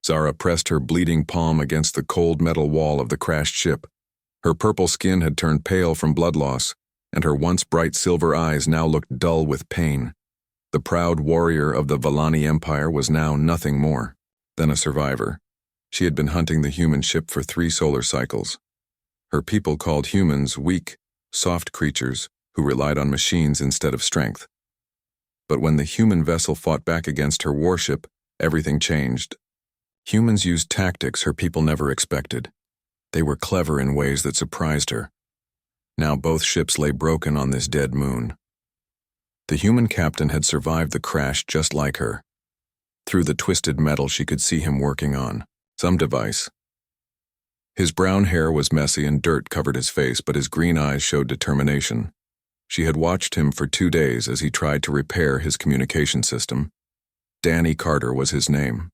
Zara pressed her bleeding palm against the cold metal wall of the crashed ship. Her purple skin had turned pale from blood loss, and her once bright silver eyes now looked dull with pain. The proud warrior of the Vallani Empire was now nothing more than a survivor. She had been hunting the human ship for 3 solar cycles. Her people called humans weak, soft creatures who relied on machines instead of strength. But when the human vessel fought back against her warship, everything changed. Humans used tactics her people never expected. They were clever in ways that surprised her. Now both ships lay broken on this dead moon. The human captain had survived the crash just like her. Through the twisted metal she could see him working on some device. His brown hair was messy and dirt covered his face, but his green eyes showed determination. She had watched him for 2 days as he tried to repair his communication system. Danny Carter was his name.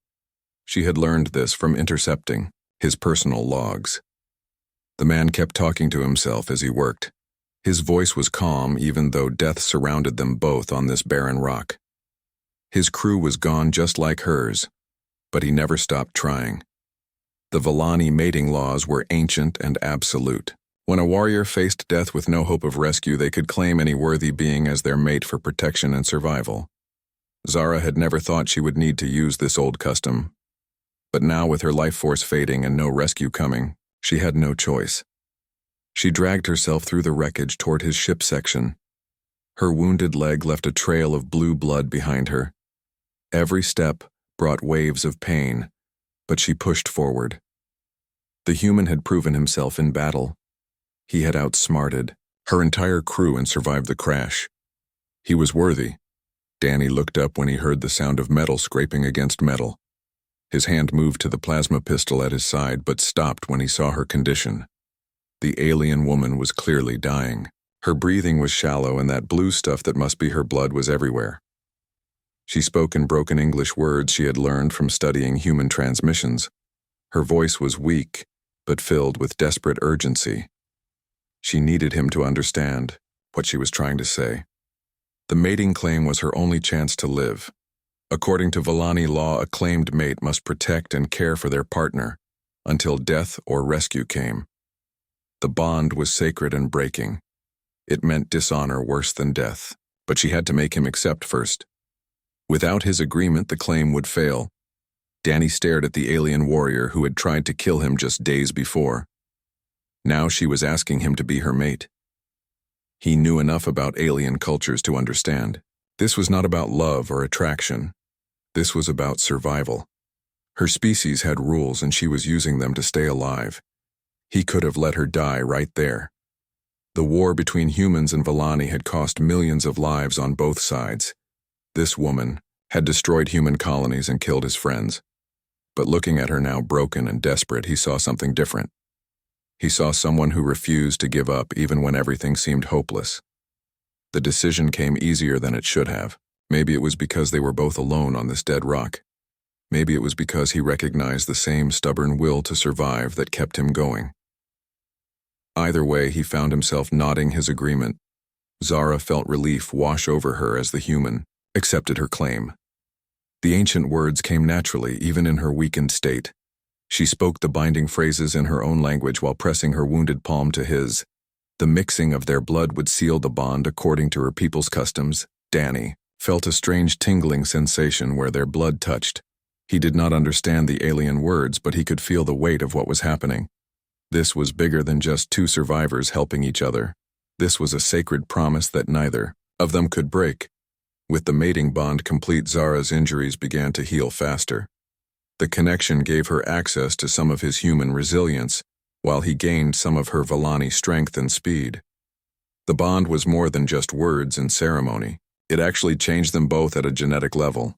She had learned this from intercepting his personal logs. The man kept talking to himself as he worked. His voice was calm even though death surrounded them both on this barren rock. His crew was gone just like hers, but he never stopped trying. The Vallani mating laws were ancient and absolute. When a warrior faced death with no hope of rescue, they could claim any worthy being as their mate for protection and survival. Zara had never thought she would need to use this old custom. But now, with her life force fading and no rescue coming, she had no choice. She dragged herself through the wreckage toward his ship section. Her wounded leg left a trail of blue blood behind her. Every step brought waves of pain, but she pushed forward. The human had proven himself in battle. He had outsmarted her entire crew and survived the crash. He was worthy. Danny looked up when he heard the sound of metal scraping against metal. His hand moved to the plasma pistol at his side, but stopped when he saw her condition. The alien woman was clearly dying. Her breathing was shallow, and that blue stuff that must be her blood was everywhere. She spoke in broken English words she had learned from studying human transmissions. Her voice was weak, but filled with desperate urgency. She needed him to understand what she was trying to say. The mating claim was her only chance to live. According to Vallani law, a claimed mate must protect and care for their partner until death or rescue came. The bond was sacred and breaking. It meant dishonor worse than death, but she had to make him accept first. Without his agreement, the claim would fail. Danny stared at the alien warrior who had tried to kill him just days before. Now she was asking him to be her mate. He knew enough about alien cultures to understand. This was not about love or attraction. This was about survival. Her species had rules, and she was using them to stay alive. He could have let her die right there. The war between humans and Vallani had cost millions of lives on both sides. This woman had destroyed human colonies and killed his friends. But looking at her now broken and desperate, he saw something different. He saw someone who refused to give up even when everything seemed hopeless. The decision came easier than it should have. Maybe it was because they were both alone on this dead rock. Maybe it was because he recognized the same stubborn will to survive that kept him going. Either way, he found himself nodding his agreement. Zara felt relief wash over her as the human accepted her claim. The ancient words came naturally, even in her weakened state. She spoke the binding phrases in her own language while pressing her wounded palm to his. The mixing of their blood would seal the bond according to her people's customs. Danny felt a strange tingling sensation where their blood touched. He did not understand the alien words, but he could feel the weight of what was happening. This was bigger than just 2 survivors helping each other. This was a sacred promise that neither of them could break. With the mating bond complete, Zara's injuries began to heal faster. The connection gave her access to some of his human resilience, while he gained some of her Vallani strength and speed. The bond was more than just words and ceremony. It actually changed them both at a genetic level.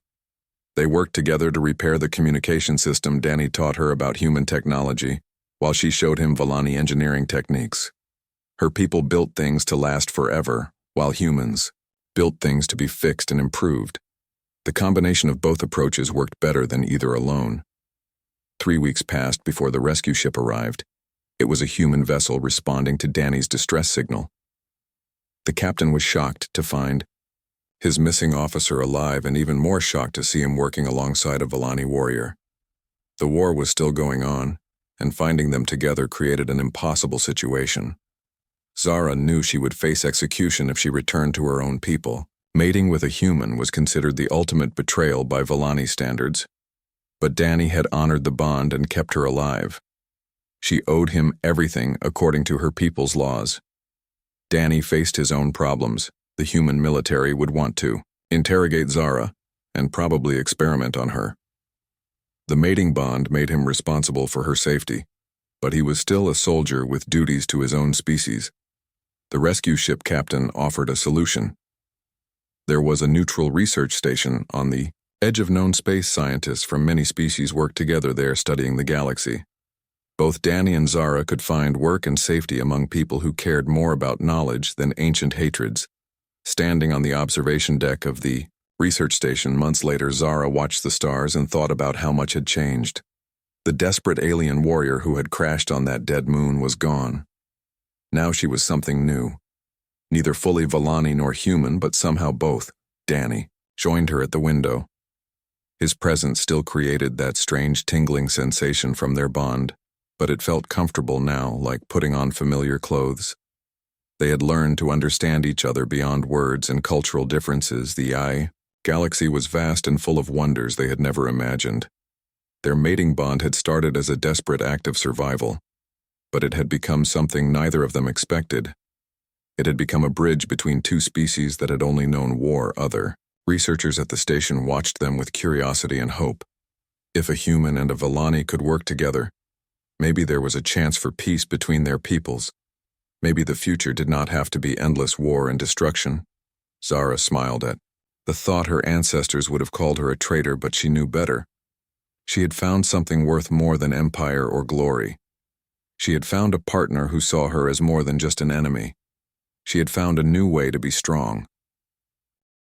They worked together to repair the communication system Danny taught her about human technology, while she showed him Vallani engineering techniques. Her people built things to last forever, while humans built things to be fixed and improved. The combination of both approaches worked better than either alone. 3 weeks passed before the rescue ship arrived. It was a human vessel responding to Danny's distress signal. The captain was shocked to find his missing officer alive, and even more shocked to see him working alongside a Vallani warrior. The war was still going on, and finding them together created an impossible situation. Zara knew she would face execution if she returned to her own people. Mating with a human was considered the ultimate betrayal by Vellani standards, but Dani had honored the bond and kept her alive. She owed him everything according to her people's laws. Dani faced his own problems. The human military would want to interrogate Zara and probably experiment on her. The mating bond made him responsible for her safety, but he was still a soldier with duties to his own species. The rescue ship captain offered a solution. There was a neutral research station on the edge of known space. Scientists from many species worked together there studying the galaxy. Both Dani and Zara could find work and safety among people who cared more about knowledge than ancient hatreds. Standing on the observation deck of the research station months later, Zara watched the stars and thought about how much had changed. The desperate alien warrior who had crashed on that dead moon was gone. Now she was something new. Neither fully Vellani nor human, but somehow both. Dani joined her at the window. His presence still created that strange tingling sensation from their bond, but it felt comfortable now, like putting on familiar clothes. They had learned to understand each other beyond words and cultural differences. The galaxy was vast and full of wonders they had never imagined. Their mating bond had started as a desperate act of survival, but it had become something neither of them expected. It had become a bridge between two species that had only known war. Other researchers at the station watched them with curiosity and hope. If a human and a Vellani could work together, maybe there was a chance for peace between their peoples. Maybe the future did not have to be endless war and destruction. Zara smiled at the thought. Her ancestors would have called her a traitor, but she knew better. She had found something worth more than empire or glory. She had found a partner who saw her as more than just an enemy. She had found a new way to be strong.